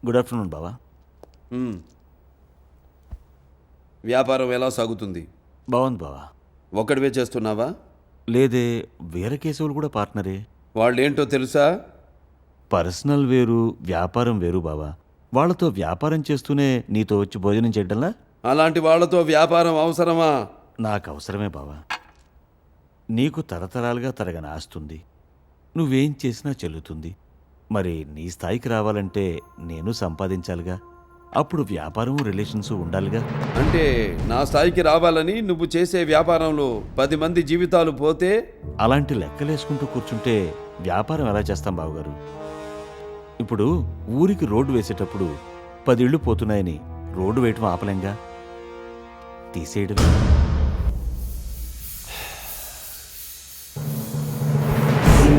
Good afternoon బావా. వ్యాపారం ఎలా సాగుతుంది? బాగుంది బావా. ఒక్కడివే చేస్తున్నావా? లేదే, వేరే కేసులు కూడా పార్ట్నరే. వాళ్ళేంటో తెలుసా? పర్సనల్ వేరు, వ్యాపారం వేరు బావా. వాళ్ళతో వ్యాపారం చేస్తూనే నీతో వచ్చి భోజనం చేయడంలా? అలాంటి వాళ్ళతో వ్యాపారం అవసరమా? నాకు అవసరమే బావా. నీకు తరతరాలుగా తరగని ఆస్తుంది, నువ్వేం చేసినా చెల్లుతుంది. మరి నీ స్థాయికి రావాలంటే నేను సంపాదించాలిగా. అప్పుడు వ్యాపారం రిలేషన్స్ ఉండాలిగా. అంటే నా స్థాయికి రావాలని నువ్వు చేసే వ్యాపారంలో 10 మంది జీవితాలు పోతే? అలాంటి లెక్కలేసుకుంటూ కూర్చుంటే వ్యాపారం ఎలా చేస్తాం బావగారు? ఇప్పుడు ఊరికి రోడ్డు వేసేటప్పుడు 10 ఇళ్ళు పోతున్నాయని రోడ్డు వేయటం ఆపలేంగా, తీసేయడమే.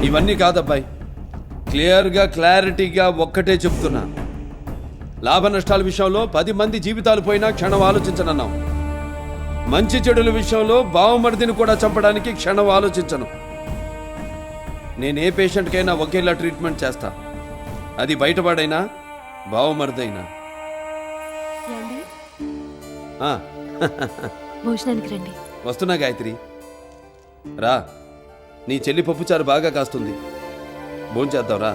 ఇవన్నీ కాదబ్బాయి, క్లారిటీగా ఒక్కటే చెప్తున్నా. లాభ నష్టాల విషయంలో 10 మంది జీవితాలు పోయినా క్షణం ఆలోచించనన్నావు. మంచి చెడుల విషయంలో బావమరిదిని కూడా చంపడానికి క్షణం ఆలోచించను. నేనే పేషెంట్కైనా ఒకేలా ట్రీట్మెంట్ చేస్తా, అది బయటపడైనా బావమరిదైనా. భోజనానికి రండి. వస్తున్నా గాయత్రి, రా. నీ చెల్లి పప్పుచారు బాగా కాస్తుంది, భోంచేద్దాం రా.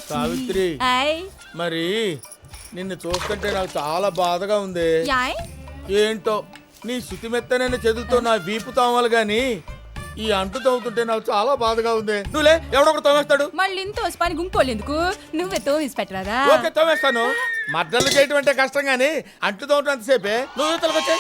సావిత్రి, మరి నిన్ను చూస్తుంటే నాకు చాలా బాధగా ఉంది. ఏంటో నీ శుతిమెత్తనైన చేతులతో నా వీపు తోమాలి గాని ఈ అంటు తవ్వుతుంటే నాకు చాలా బాధగా ఉంది. నువ్వులే, ఎవడొకడు తోమేస్తాడు. మళ్ళీ ఇంత పని గుంకోలేందుకు, నువ్వే తోమేసి పెట్టరాదా? ఓకే, తోమేస్తాను. మద్దలు చేయటం అంటే కష్టం గాని అంటు తోమటం అంతసేపే. నువ్వు తలకొచ్చే.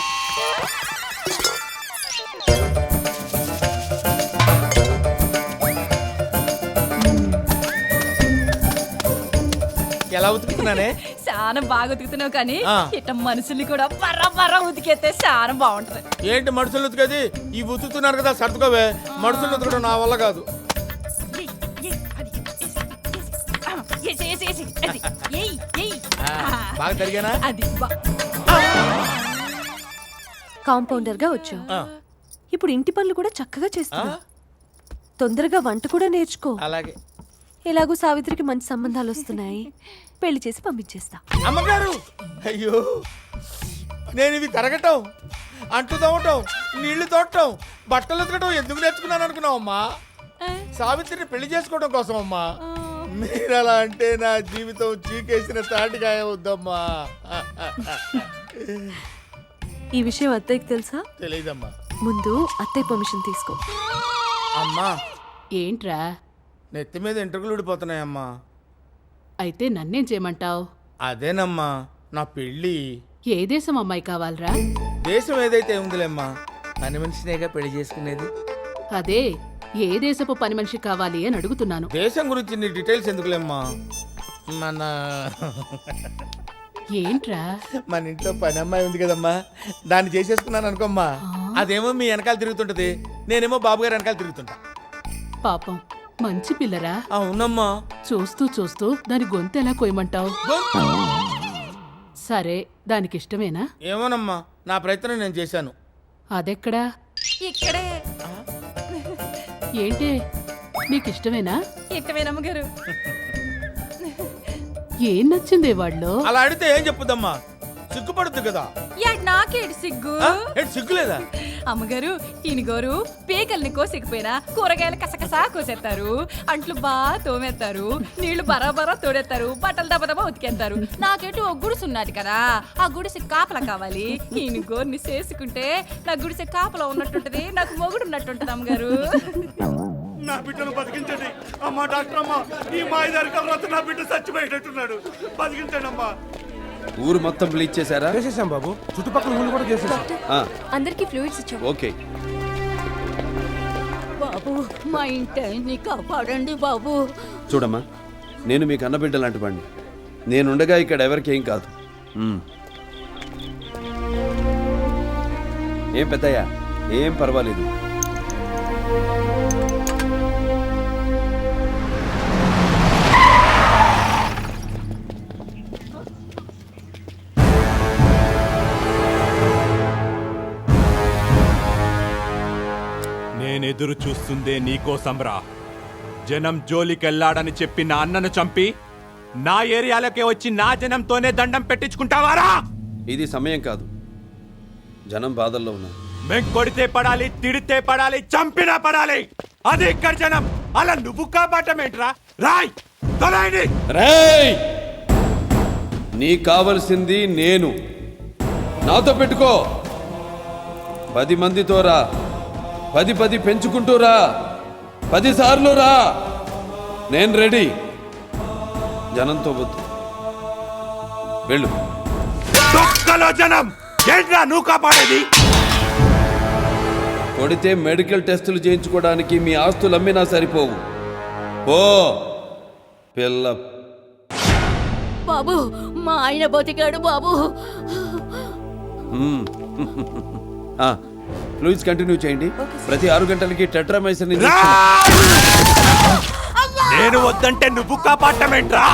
ఎలా ఉతుకుతున్నానే? చాలా బాగా ఉతుకుతున్నావు కానీ ఇట్ట మనుషుల్ని కూడా బర్ర ఉతికేస్తే చాలా బాగుంటది. ఏంటి మనుషులు ఉతికేది? ఈ ఉతుకుతున్నారు కదా, సర్దుకోవే. మనుషులు ఉతకడం నా వల్ల కాదు. బాగా జరిగానా? కాంపౌండర్ గా వచ్చావు, ఇప్పుడు ఇంటి పనులు కూడా చక్కగా చేస్తావు. తొందరగా వంట కూడా నేర్చుకో. అలాగే. ఎలాగూ సావిత్రికి మంచి సంబంధాలు వస్తున్నాయి, పెళ్లి చేసి పంపించేస్తా. అమ్మగారు, అయ్యో, నేను ఇవి తరగటం, అంటు తవ్వటం, నీళ్లు తోడటం, బట్టలు ఉతకటం ఎందుకు నేర్చుకున్నాను అనుకున్నావు అమ్మా? సావిత్రిని పెళ్లి చేసుకోవడం కోసం అమ్మా. మీరు అలా అంటే నా జీవితం చీకేసిన తాటికాయ వద్దమ్మా. ఈ విషయం అత్తయ్యకి తెలుసా? తెలీదమ్మా. ముందు అత్తయ్య పర్మిషన్ తీసుకో. అమ్మా, ఏంట్రా? నెత్తి మీద ఎంట్రుకలు ఊడిపోతున్నాయమ్మా. అయితే నన్నేం చేయమంటావు? అదేనమ్మా, నా పెళ్ళి. ఏ దేశం అమ్మాయి కావాలరా? దేశం ఏదైతే ఉందిలేమ్మా, పని మనిషినేగా పెళ్లి చేసుకునేది. అదే, ఏ దేశపు పని మనిషి కావాలి అని అడుగుతున్నాను. దేశం గురించి నీ డీటెయిల్స్ ఎందుకులేమ్మా. ఏంట్రా? మన ఇంట్లో పని అమ్మాయి ఉంది కదమ్మా, దాన్ని చేసేసుకున్నాను అనుకోమ్మా. అదేమో మీ వెనకాల తిరుగుతుంటది, నేనేమో బాబు గారు వెనకాల తిరుగుతుంటా. పాపం, మంచి పిల్లరా. అవునమ్మా. చూస్తూ చూస్తూ దాని గొంతు ఎలా కోయమంటావు? సరే, దానికి ఇష్టమేనా? ఏమోనమ్మా, నా ప్రయత్నం నేను చేశాను. అదెక్కడా? ఇక్కడే. ఏంటి, నీకు ఇష్టమేనా? ఇష్టమేనమ్మగారు. ఏం నచ్చింది వాళ్ళు? అలా అడిగితే ఏం చెప్పుదమ్మా, సిగ్గుపడుద్దు కదా. నాకేడు సిగ్గు. సిగ్గులేదా? అమ్మగారు, ఈయనగారు పీకల్ని కోసేకపోయినా కూరగాయలు కసకసా కోసేస్తారు, అంట్లు బాగా తోమేస్తారు, నీళ్లు బరాబరా తోడేస్తారు, బట్టలు దబదబా ఉతికేస్తారు. నాకేంటి ఒక గుడిసె ఉన్నది కదా, ఆ గుడిసె కాపలా కావాలి. ఈయన గోరిని చేసుకుంటే నా గుడిసె కాపలా ఉన్నట్టుంటది, నాకు మొగుడు ఉన్నట్టుంటది. అమ్మగారు, నా బిడ్డను బతికించండి అమ్మా. డాక్టర్ అమ్మా, ఈ మాయదారి కలవత నా బిడ్డ చచ్చిపోయేటట్టున్నాడు, బతికించండి అమ్మా. ఊరు మొత్తం బ్లీచ్ చేశారా? చేసేసాం బాబు, చుట్టుపక్కల ఊళ్ళు కూడా చేసేసాం. అందరికి ఫ్లూయిడ్స్ ఇచ్చాం. ఓకే. బాబు, మా ఇంటిని కాపాడండి బాబు. చూడమ్మా, నేను మీకు అన్నబిడ్డ లాంటి వాడిని. నేనుండగా ఇక్కడ ఎవరికి ఏం కాదు. ఏం పెద్దయ్యా, ఏం పర్వాలేదు. ఎదురు చూస్తుందే నీకోసంరా. జనం జోలికెళ్ళాడని చెప్పి నా అన్నను చంపి నా ఏరియాలోకి వచ్చి నా జనంతోనే దండం పెట్టించుకుంటావారా? ఇది సమయం కాదు. జనం బాధల్లో ఉన్నారు. మేం కొడితే పడాలి, తిడితే పడాలి, చంపినా పడాలి. అది ఇక్కడ జనం. అలా నువ్వు కాపాడమేంట్రా? రాయ్ తొలైంది. రేయ్, నీకు కావలసింది నేను. నాతో పెట్టుకో. 10 మందితో రా. 10 పెంచుకుంటూ రా. 10 సార్లు రా. నేను రెడీ. జనంతో వద్దు. వెళ్ళు. తొక్కలో జనం. ఏంట్రా నువ్వు కాపాడేది? కొడితే మెడికల్ టెస్టులు చేయించుకోవడానికి మీ ఆస్తులు అమ్మినా సరిపోవు. ఓ పిల్ల. బాబు, మా ఆయన బతికాడు బాబు. ఫ్లూయిడ్స్ కంటిన్యూ చేయండి. ప్రతి 6 గంటలకి టెట్రామైసిన్ నేను వద్దంటే నువ్వు కాపాడమేంట్రా?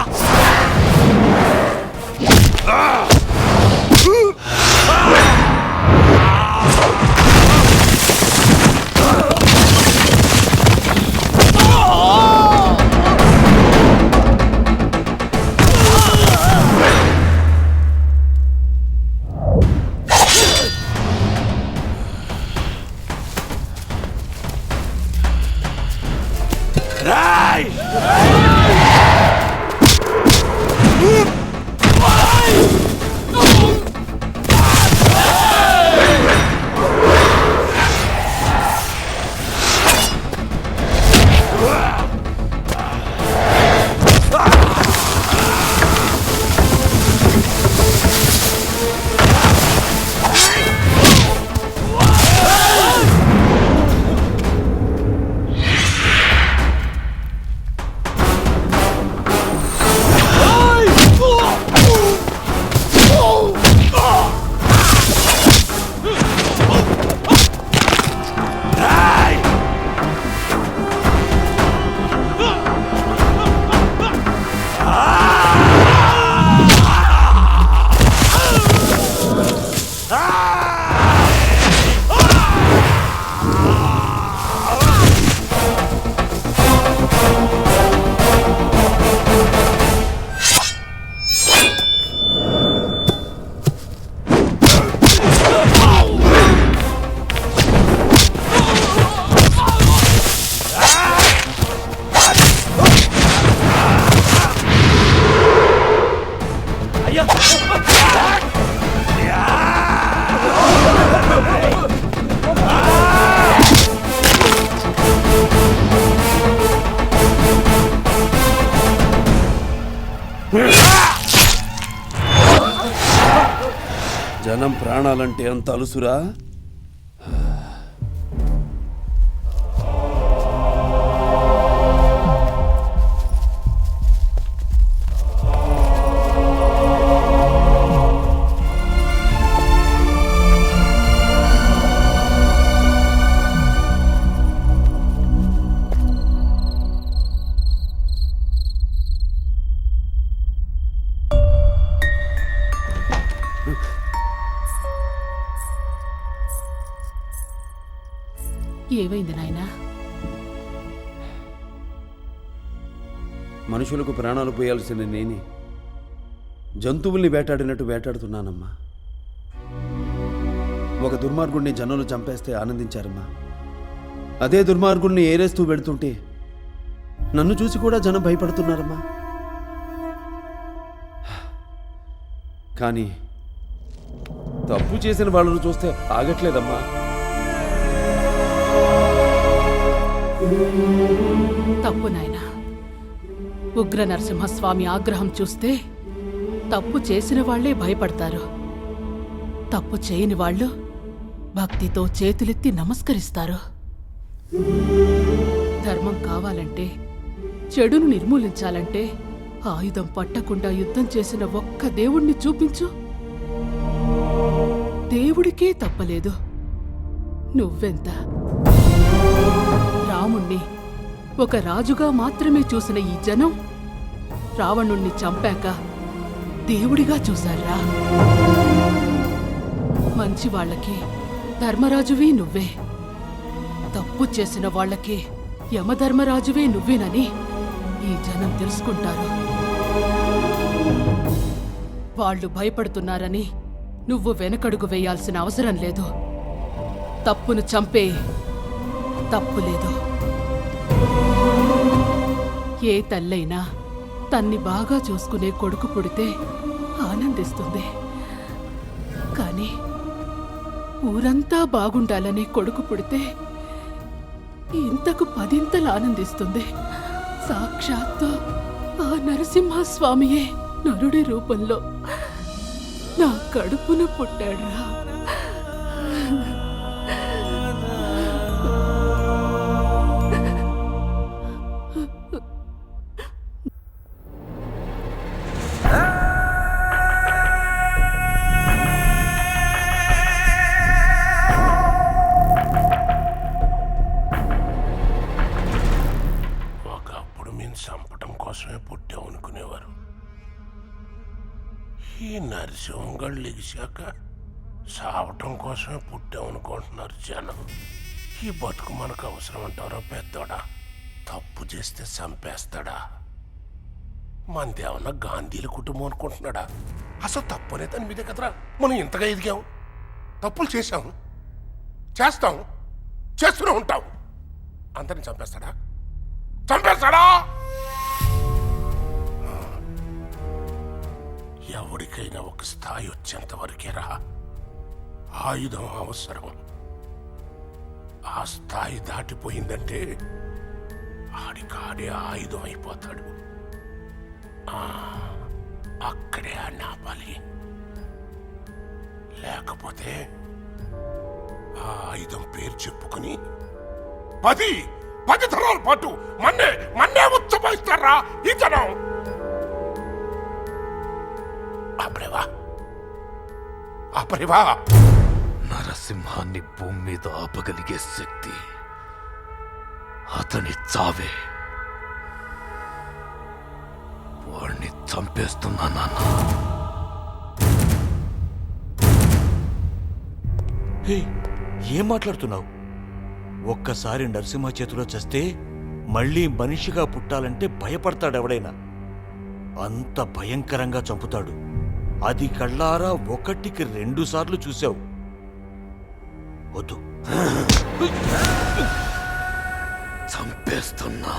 జనం ప్రాణాలంటే అంత అలుసురా? ఏమైంది నాయనా? మనుషులకు ప్రాణాలు పోయాల్సిన నేనే జంతువుల్ని వేటాడినట్టు వేటాడుతున్నానమ్మా. ఒక దుర్మార్గుణ్ణి జనులు చంపేస్తే ఆనందించారమ్మా. అదే దుర్మార్గుణ్ణి ఏరేస్తూ వెడుతుంటే నన్ను చూసి కూడా జనం భయపడుతున్నారమ్మా. కానీ తప్పు చేసిన వాళ్ళను చూస్తే ఆగట్లేదమ్మా. తప్పు నాయనా. ఉగ్ర నరసింహస్వామి ఆగ్రహం చూస్తే తప్పు చేసిన వాళ్లే భయపడతారు. తప్పు చేయని వాళ్ళు భక్తితో చేతులెత్తి నమస్కరిస్తారు. ధర్మం కావాలంటే, చెడును నిర్మూలించాలంటే ఆయుధం పట్టకుండా యుద్ధం చేసిన ఒక్క దేవుణ్ణి చూపించు. దేవుడికే తప్పలేదు, నువ్వెంత? రాముణ్ణి ఒక రాజుగా మాత్రమే చూసిన ఈ జనం రావణుణ్ణి చంపాక దేవుడిగా చూశారా? మంచి వాళ్ళకి ధర్మరాజువి నువ్వే. తప్పు చేసిన వాళ్ళకి యమధర్మరాజువే నువ్వేనని ఈ జనం తెలుసుకుంటారు. వాళ్ళు భయపడుతున్నారని నువ్వు వెనకడుగు వేయాల్సిన అవసరం లేదు. తప్పును చంపే తప్పు లేదు. ఏ తల్లైనా తన్ని బాగా చూసుకునే కొడుకు పుడితే ఆనందిస్తుంది. కానీ ఊరంతా బాగుండాలనే కొడుకు పుడితే ఇంతకు 10 ఆనందిస్తుంది. సాక్షాత్తు ఆ నరసింహస్వామియే నరుడి రూపంలో నా కడుపున పుట్టాడురా. ఒకప్పుడు మేము చంపటం కోసమే పుట్టాం అనుకునేవారు. ఈ నరసింహంగాడు లెగిశాక సావటం కోసమే పుట్టాం అనుకుంటున్నారు జనం. ఈ బతుకు మనకు అవసరం అంటారా పెద్దోడా? తప్పు చేస్తే చంపేస్తాడా? మనదేమన్నా గాంధీల కుటుంబం అనుకుంటున్నాడా? అసలు తప్పు అనే దాని మీదే కదరా మనం ఇంతగా ఎదిగాం. తప్పులు చేశాం, చేస్తాం, చేస్తూనే ఉంటాం. అందరిని చంపేస్తాడా? చంపేస్తాడా? ఎవరికైనా ఒక స్థాయి వచ్చేంత వరకేరా ఆయుధం అవసరం. ఆ స్థాయి దాటిపోయిందంటే ఆడికాడే ఆయుధం అయిపోతాడు. అక్కడే ఆపాలి. లేకపోతే ఆ ఆయుధం పేరు చెప్పుకుని 10 తరాల పాటు మన్నే ఉచ్చపోయిస్తారా ఈ జనం. ఆపరేవా నరసింహాన్ని భూమి మీద ఆపగలిగే శక్తి అతని చావే. వాణ్ణి చంపేస్తున్నా నాన్న. హే, ఏం మాట్లాడుతున్నావు? ఒక్కసారి నరసింహ చేతిలో చస్తే మళ్ళీ మనిషిగా పుట్టాలంటే భయపడతాడెవడైనా. అంత భయంకరంగా చంపుతాడు. అది కళ్ళారా 1కి 2 సార్లు చూశావు. వద్దు. చంపేస్తున్నా.